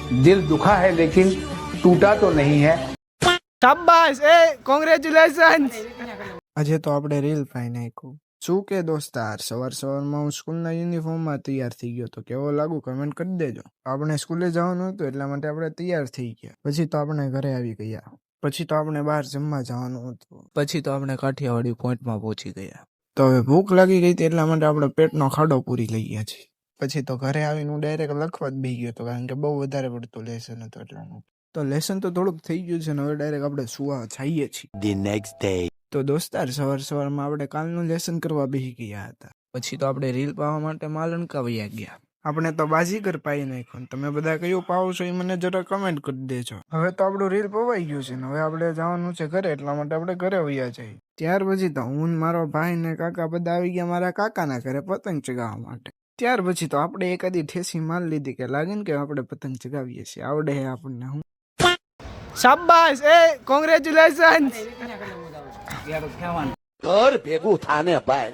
दिल दुखा है लेकिन टूटा तो नहीं है। શાબાશ એ કોંગ્રેચ્યુલેશન્સ। આજે તો આપણે રીલ પાઈ નાખ્યું શું કે દોસ્તાર, સવારમાં હું સ્કૂલના યુનિફોર્મમાં તૈયાર થઈ ગયો તો કેવો લાગુ કમેન્ટ કરી દેજો। આપણે સ્કૂલે જવાનું હતું એટલા માટે આપણે તૈયાર થઈ ગયા। પછી તો આપણે ઘરે આવી ગયા। પછી તો આપણે બહાર જમવા જવાનું હતું। પછી તો આપણે કાઠિયાવાડી પોઈન્ટમાં પહોંચી ગયા। તો હવે ભૂખ લાગી ગઈ હતી એટલા માટે આપણે પેટનો ખાડો પૂરી લઈ ગયા છીએ। પછી તો ઘરે આવીને હું ડાયરેક્ટ લખવા જ બેસી ગયો હતો કારણ કે બહુ વધારે પડતું લેસન હતું એટલા માટે। તો લેસન તો થોડુંક થઈ ગયું છે ને હવે ડાયરેક્ટ આપણે સુવા જઈએ છીએ। The next day. તો દોસ્તાર સવારમાં આપણે કાલનું લેસન કરવા બેસી ગયા હતા। પછી તો આપણે રીલ પાવા માટે માલણકા વયા ગયા। આપણે તો બાજીગર પાઈ નાખ્યું। તમે બધા કયું પાવો છો એ મને જરા કમેન્ટ કરી દેજો। હવે તો આપણું રીલ પવાઈ ગયું છે ને હવે આપણે જવાનું છે ઘરે એટલા માટે આપણે ઘરે વયા જઈએ। ત્યાર પછી તો હું ને મારો ભાઈ ને કાકા બધા આવી ગયા મારા કાકાના ઘરે પતંગ ચગાવવા માટે। ત્યાર પછી તો આપણે એકાદી ઠેસી માર લીધી કે લાગે ને કે આપણે પતંગ ચગાવીએ છીએ, આવડે હે આપણને। હું શાબાશ એ કોંગ્રેચ્યુલેશન્સ। ઘર ભેગું થાને ભાઈ।